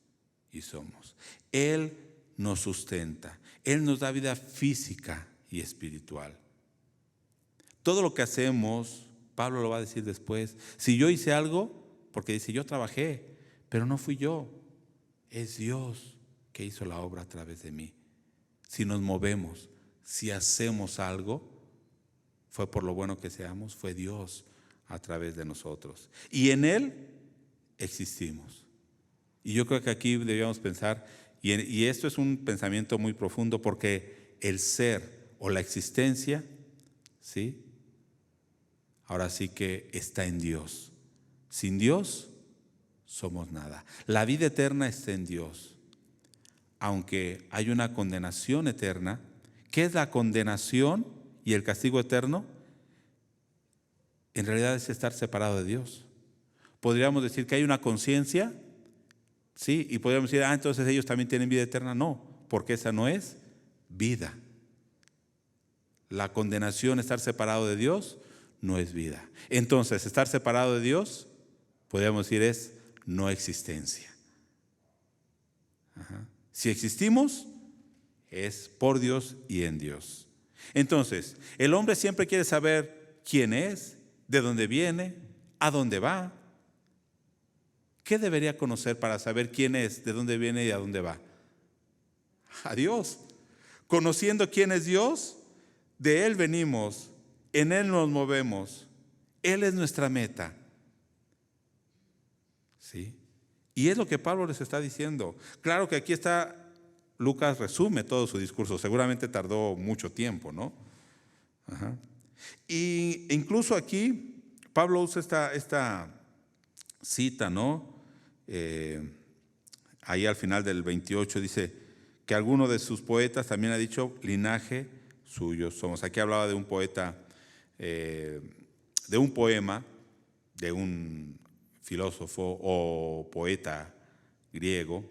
y somos. Él nos sustenta, Él nos da vida física y espiritual. Todo lo que hacemos, Pablo lo va a decir después, si yo hice algo, porque dice: yo trabajé, pero no fui yo, es Dios que hizo la obra a través de mí. Si nos movemos, si hacemos algo, fue por lo bueno que seamos, fue Dios a través de nosotros. Y en Él existimos. Y yo creo que aquí debíamos pensar, y esto es un pensamiento muy profundo, porque el ser o la existencia, ¿sí?, ahora sí que está en Dios. Sin Dios somos nada. La vida eterna está en Dios. Aunque hay una condenación eterna, ¿qué es la condenación y el castigo eterno? En realidad es estar separado de Dios. Podríamos decir que hay una conciencia, ¿sí? Y podríamos decir, entonces ellos también tienen vida eterna. No, porque esa no es vida. La condenación, estar separado de Dios, no es vida. Entonces, estar separado de Dios, podríamos decir, es no existencia. Si existimos, es por Dios y en Dios. Entonces, el hombre siempre quiere saber quién es, de dónde viene, a dónde va. ¿Qué debería conocer para saber quién es, de dónde viene y a dónde va? A Dios. Conociendo quién es Dios, de Él venimos, en Él nos movemos, Él es nuestra meta. ¿Sí? Y es lo que Pablo les está diciendo. Claro que aquí está, Lucas resume todo su discurso, seguramente tardó mucho tiempo, ¿no? Y incluso aquí Pablo usa esta cita, ¿no? Ahí al final del 28 dice que alguno de sus poetas también ha dicho, linaje suyo somos. Aquí hablaba de un poeta, de un poema, de un filósofo o poeta griego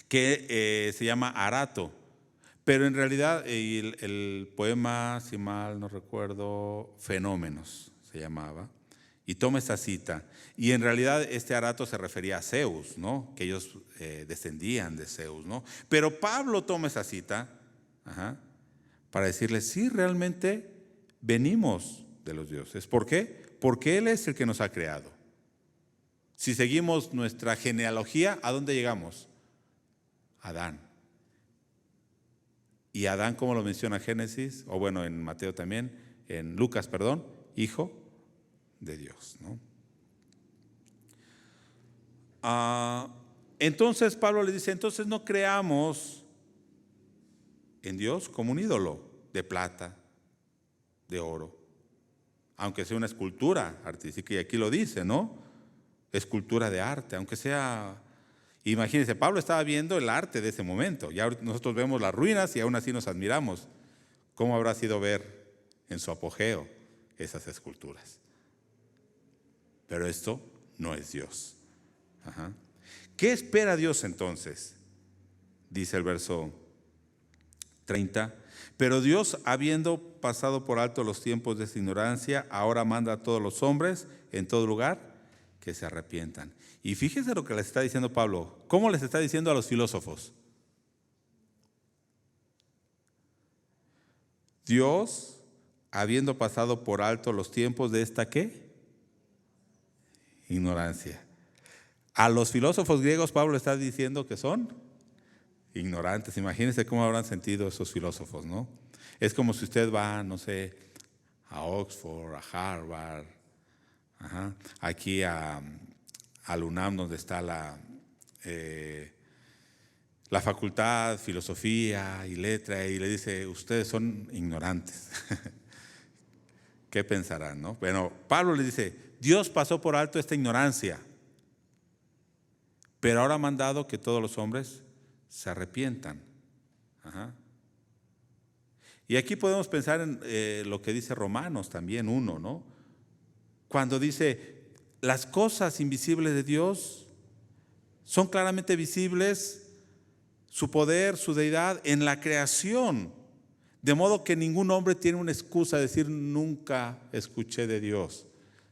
que se llama Arato, pero en realidad el poema, si mal no recuerdo, Fenómenos se llamaba, y toma esta cita, y en realidad este Arato se refería a Zeus, ¿no? Que ellos descendían de Zeus, ¿no? Pero Pablo toma esa cita para decirles, sí, realmente venimos de los dioses. ¿Por qué? Porque Él es el que nos ha creado. Si seguimos nuestra genealogía, ¿a dónde llegamos? Adán. Y Adán, como lo menciona Génesis, o bueno, en Mateo también, en Lucas, perdón, hijo de Dios, ¿no? Entonces Pablo le dice, entonces no creamos en Dios como un ídolo de plata, de oro, aunque sea una escultura artística, y aquí lo dice, ¿no? Escultura de arte, aunque sea, imagínense, Pablo estaba viendo el arte de ese momento, ya nosotros vemos las ruinas y aún así nos admiramos. ¿Cómo habrá sido ver en su apogeo esas esculturas? Pero esto no es Dios. ¿Qué espera Dios entonces? Dice el verso 30. Pero Dios, habiendo pasado por alto los tiempos de esta ignorancia, ahora manda a todos los hombres en todo lugar que se arrepientan. Y fíjense lo que les está diciendo Pablo. ¿Cómo les está diciendo a los filósofos? Dios, habiendo pasado por alto los tiempos de esta ¿qué? Ignorancia. A los filósofos griegos Pablo está diciendo que son ignorantes. Imagínense cómo habrán sentido esos filósofos, ¿no? Es como si usted va, no sé, a Oxford, a Harvard, aquí al UNAM, donde está la facultad, filosofía y letra, y le dice, ustedes son ignorantes. ¿Qué pensarán, no? Bueno, Pablo le dice, Dios pasó por alto esta ignorancia, pero ahora ha mandado que todos los hombres se arrepientan. Y aquí podemos pensar en lo que dice Romanos también 1, ¿no? Cuando dice, las cosas invisibles de Dios son claramente visibles, su poder, su deidad en la creación, de modo que ningún hombre tiene una excusa de decir nunca escuché de Dios,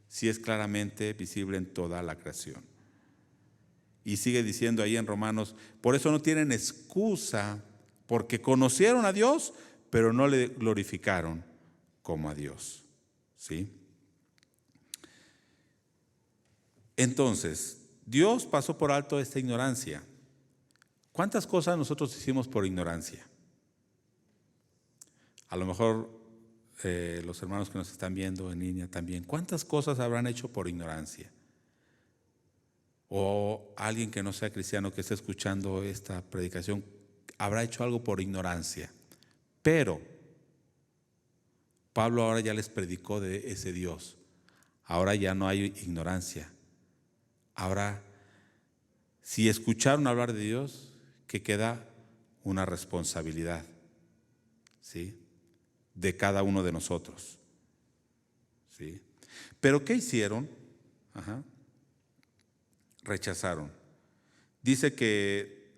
si es claramente visible en toda la creación. Y sigue diciendo ahí en Romanos, por eso no tienen excusa, porque conocieron a Dios, pero no le glorificaron como a Dios. ¿Sí? Entonces, Dios pasó por alto esta ignorancia. ¿Cuántas cosas nosotros hicimos por ignorancia? A lo mejor los hermanos que nos están viendo en línea también, ¿cuántas cosas habrán hecho por ignorancia? O alguien que no sea cristiano que esté escuchando esta predicación habrá hecho algo por ignorancia. Pero Pablo ahora ya les predicó de ese Dios. Ahora ya no hay ignorancia. Ahora, si escucharon hablar de Dios, que queda una responsabilidad, ¿sí?, de cada uno de nosotros, ¿sí? Pero ¿qué hicieron? Rechazaron. Dice que,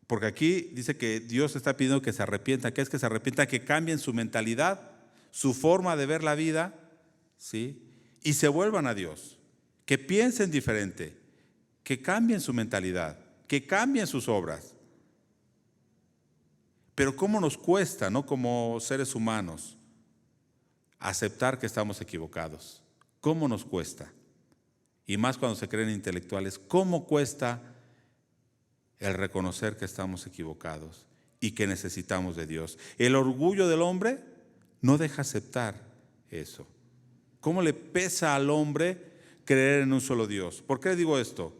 porque aquí dice que Dios está pidiendo que se arrepientan. ¿Qué es que se arrepientan? Que cambien su mentalidad, su forma de ver la vida, ¿sí?, y se vuelvan a Dios, que piensen diferente, que cambien su mentalidad, que cambien sus obras. Pero ¿cómo nos cuesta, no, como seres humanos, aceptar que estamos equivocados? ¿Cómo nos cuesta? Y más cuando se creen intelectuales, ¿cómo cuesta el reconocer que estamos equivocados y que necesitamos de Dios? El orgullo del hombre no deja aceptar eso. ¿Cómo le pesa al hombre creer en un solo Dios? ¿Por qué digo esto?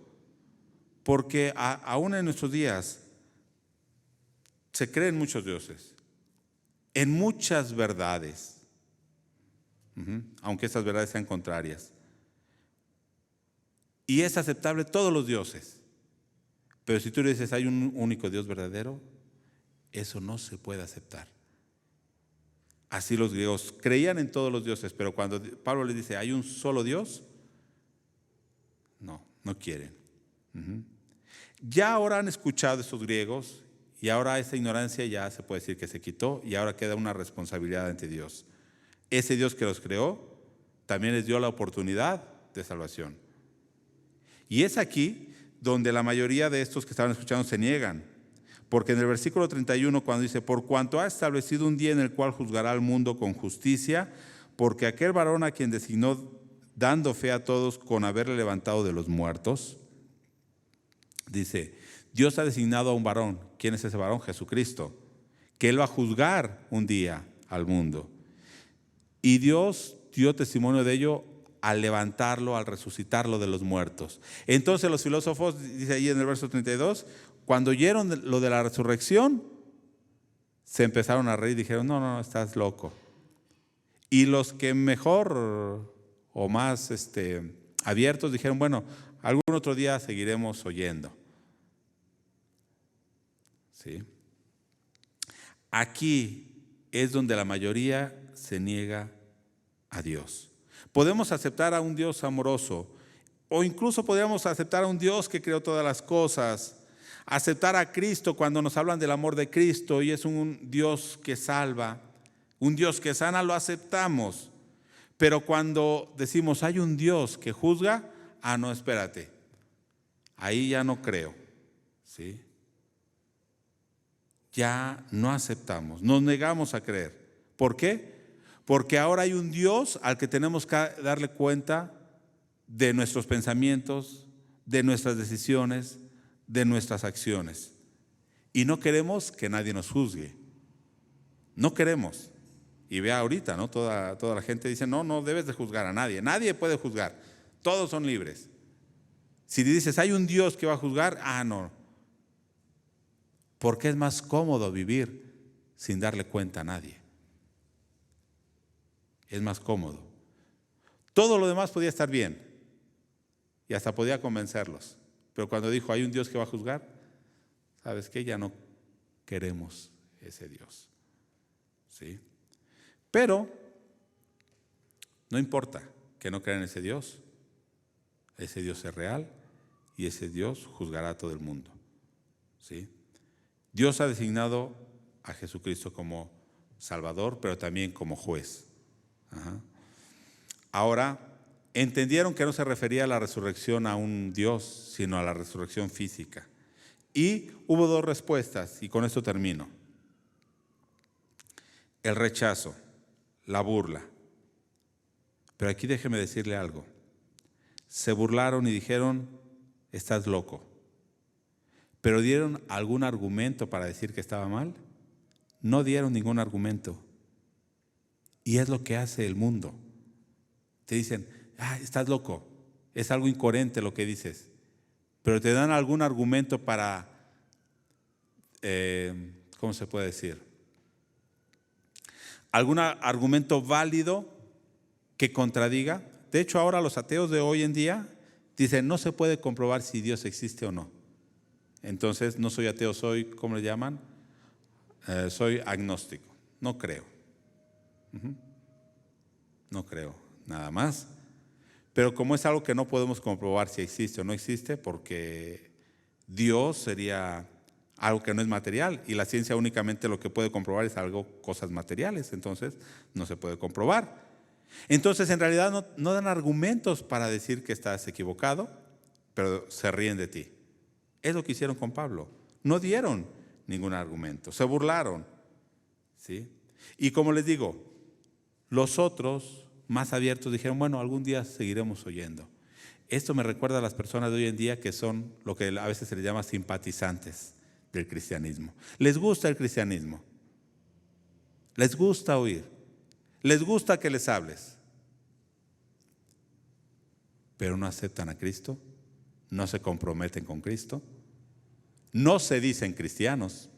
Porque aún en nuestros días se creen muchos dioses, en muchas verdades, aunque estas verdades sean contrarias. Y es aceptable todos los dioses. Pero si tú le dices hay un único Dios verdadero, eso no se puede aceptar. Así los griegos creían en todos los dioses, pero cuando Pablo les dice hay un solo Dios, no quieren. Ya ahora han escuchado estos griegos y ahora esa ignorancia ya se puede decir que se quitó y ahora queda una responsabilidad ante Dios. Ese Dios que los creó también les dio la oportunidad de salvación. Y es aquí donde la mayoría de estos que estaban escuchando se niegan. Porque en el versículo 31 cuando dice, por cuanto ha establecido un día en el cual juzgará al mundo con justicia, porque aquel varón a quien designó dando fe a todos con haberle levantado de los muertos, dice, Dios ha designado a un varón. ¿Quién es ese varón? Jesucristo. Que Él va a juzgar un día al mundo. Y Dios dio testimonio de ello al levantarlo, al resucitarlo de los muertos. Entonces los filósofos, dice ahí en el verso 32, cuando oyeron lo de la resurrección, se empezaron a reír y dijeron, no, estás loco. Y los que mejor o más abiertos dijeron, bueno, algún otro día seguiremos oyendo. ¿Sí? Aquí es donde la mayoría se niega a Dios. Podemos aceptar a un Dios amoroso, o incluso podríamos aceptar a un Dios que creó todas las cosas, aceptar a Cristo cuando nos hablan del amor de Cristo y es un Dios que salva, un Dios que sana, lo aceptamos. Pero cuando decimos hay un Dios que juzga, no, espérate, ahí ya no creo, ¿sí? Ya no aceptamos, nos negamos a creer. ¿Por qué? Porque ahora hay un Dios al que tenemos que darle cuenta de nuestros pensamientos, de nuestras decisiones, de nuestras acciones. Y no queremos que nadie nos juzgue. No queremos. Y vea ahorita, ¿no? Toda la gente dice, no debes de juzgar a nadie. Nadie puede juzgar. Todos son libres. Si dices, hay un Dios que va a juzgar, no. Porque es más cómodo vivir sin darle cuenta a nadie. Es más cómodo. Todo lo demás podía estar bien. Y hasta podía convencerlos. Pero cuando dijo, hay un Dios que va a juzgar, ¿sabes qué? Ya no queremos ese Dios. ¿Sí? Pero no importa que no crean en ese Dios. Ese Dios es real y ese Dios juzgará a todo el mundo. ¿Sí? Dios ha designado a Jesucristo como Salvador, pero también como juez. Ahora, entendieron que no se refería a la resurrección a un Dios, sino a la resurrección física. Y hubo dos respuestas, y con esto termino. El rechazo, la burla. Pero aquí déjeme decirle algo. Se burlaron y dijeron, estás loco. ¿Pero dieron algún argumento para decir que estaba mal? No dieron ningún argumento. Y es lo que hace el mundo. Te dicen, estás loco, es algo incoherente lo que dices. Pero te dan algún argumento para, ¿cómo se puede decir? Algún argumento válido que contradiga. De hecho, ahora los ateos de hoy en día dicen, no se puede comprobar si Dios existe o no. Entonces, no soy ateo, soy, ¿cómo le llaman? Soy agnóstico, no creo. No creo, nada más. Pero como es algo que no podemos comprobar si existe o no existe, porque Dios sería algo que no es material y la ciencia únicamente lo que puede comprobar es cosas materiales, entonces no se puede comprobar. Entonces en realidad no dan argumentos para decir que estás equivocado, pero se ríen de ti. Es lo que hicieron con Pablo. No dieron ningún argumento, se burlaron, ¿sí? Y como les digo, los otros más abiertos dijeron, bueno, algún día seguiremos oyendo. Esto me recuerda a las personas de hoy en día que son lo que a veces se les llama simpatizantes del cristianismo. Les gusta el cristianismo, les gusta oír, les gusta que les hables, pero no aceptan a Cristo, no se comprometen con Cristo, no se dicen cristianos,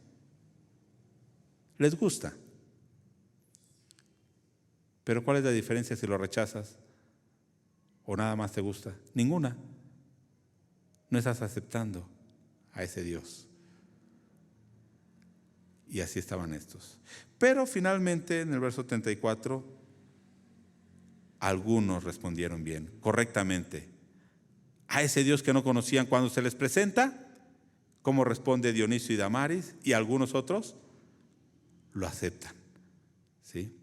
les gusta. Pero ¿cuál es la diferencia si lo rechazas o nada más te gusta? Ninguna. No estás aceptando a ese Dios. Y así estaban estos. Pero finalmente en el verso 34, algunos respondieron bien, correctamente. A ese Dios que no conocían cuando se les presenta, ¿cómo responde Dionisio y Damaris? Y algunos otros lo aceptan. ¿Sí?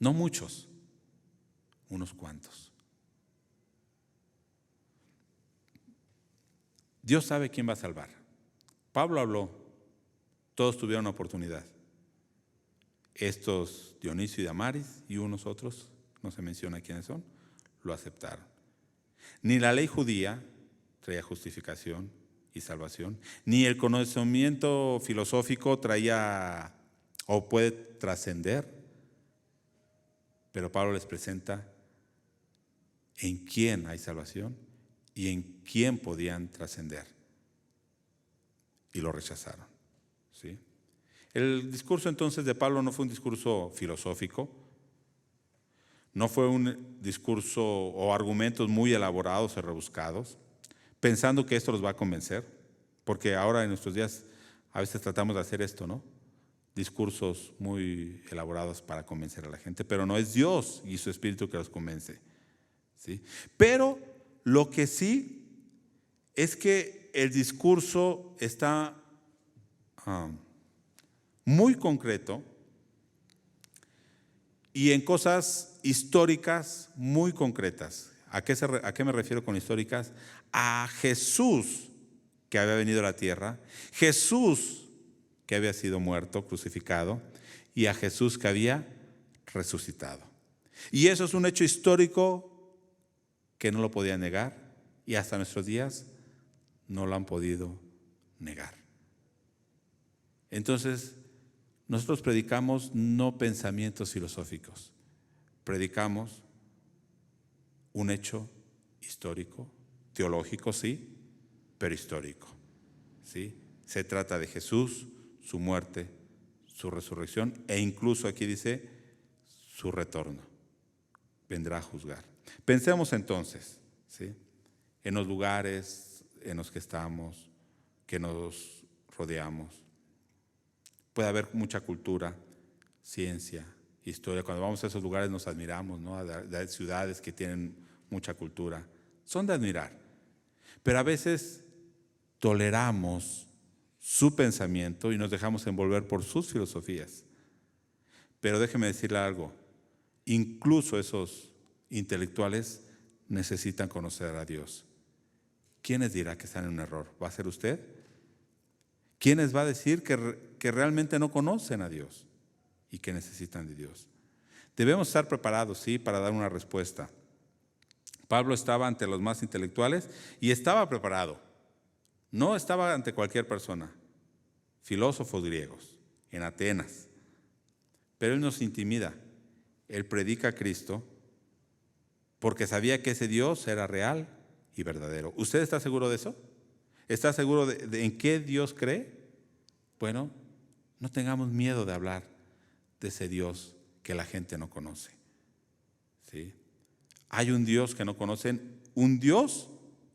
No muchos, unos cuantos. Dios sabe quién va a salvar. Pablo habló, todos tuvieron oportunidad. Estos Dionisio y Damaris y unos otros, no se menciona quiénes son, lo aceptaron. Ni la ley judía traía justificación y salvación, ni el conocimiento filosófico traía o puede trascender. Pero Pablo les presenta en quién hay salvación y en quién podían trascender. Y lo rechazaron. ¿Sí? El discurso entonces de Pablo no fue un discurso filosófico, no fue un discurso o argumentos muy elaborados o rebuscados, pensando que esto los va a convencer, porque ahora en nuestros días a veces tratamos de hacer esto, ¿no? Discursos muy elaborados para convencer a la gente, pero no es Dios y su Espíritu que los convence, ¿sí? Pero lo que sí es que el discurso está muy concreto y en cosas históricas muy concretas. ¿A qué me refiero con históricas? A Jesús que había venido a la tierra, Jesús que había sido muerto, crucificado, y a Jesús que había resucitado. Y eso es un hecho histórico que no lo podían negar y hasta nuestros días no lo han podido negar. Entonces, nosotros predicamos no pensamientos filosóficos, predicamos un hecho histórico, teológico sí, pero histórico, ¿sí? Se trata de Jesús, su muerte, su resurrección e incluso aquí dice su retorno. Vendrá a juzgar. Pensemos entonces, ¿sí?, en los lugares en los que estamos, que nos rodeamos. Puede haber mucha cultura, ciencia, historia. Cuando vamos a esos lugares nos admiramos, ¿no? De ciudades que tienen mucha cultura. Son de admirar. Pero a veces toleramos su pensamiento y nos dejamos envolver por sus filosofías. Pero déjeme decirle algo, incluso esos intelectuales necesitan conocer a Dios. ¿Quiénes dirá que están en un error? ¿Va a ser usted? ¿Quiénes va a decir que realmente no conocen a Dios y que necesitan de Dios? Debemos estar preparados, sí, para dar una respuesta. Pablo estaba ante los más intelectuales y estaba preparado. No estaba ante cualquier persona. Filósofos griegos en Atenas. pero Él nos intimida. Él predica a Cristo porque sabía que ese Dios era real y verdadero. ¿Usted está seguro de eso? ¿Está seguro de en qué Dios cree? Bueno, no tengamos miedo de hablar de ese Dios que la gente no conoce. ¿Sí? Hay un Dios que no conocen, un Dios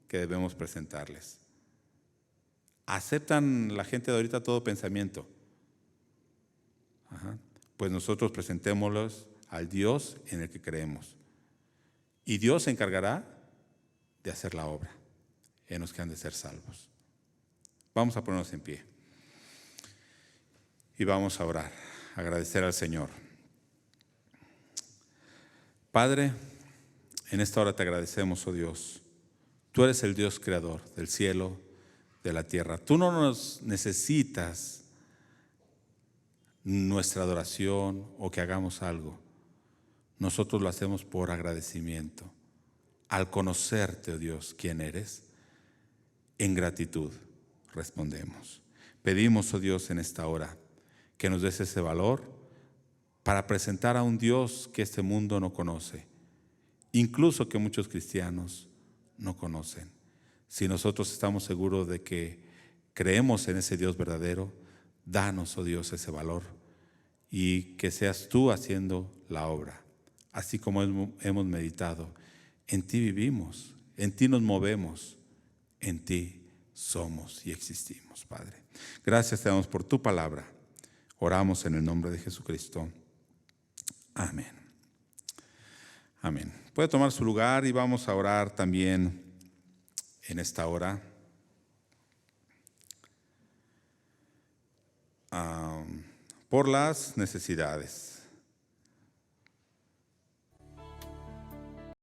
que debemos presentarles. ¿Aceptan la gente de ahorita todo pensamiento? Ajá. Pues nosotros presentémoslos al Dios en el que creemos. Y Dios se encargará de hacer la obra en los que han de ser salvos. Vamos a ponernos en pie y vamos a orar, agradecer al Señor. Padre, en esta hora te agradecemos, oh Dios. Tú eres el Dios creador del cielo, de la tierra. Tú no nos necesitas nuestra adoración o que hagamos algo. Nosotros lo hacemos por agradecimiento. Al conocerte, oh Dios, quién eres, en gratitud respondemos. Pedimos, oh Dios, en esta hora que nos des ese valor para presentar a un Dios que este mundo no conoce, incluso que muchos cristianos no conocen. Si nosotros estamos seguros de que creemos en ese Dios verdadero, danos, oh Dios, ese valor y que seas tú haciendo la obra. Así como hemos meditado, en ti vivimos, en ti nos movemos, en ti somos y existimos, Padre. Gracias te damos por tu palabra. Oramos en el nombre de Jesucristo. Amén. Amén. Puede tomar su lugar y vamos a orar también en esta hora. Por las necesidades.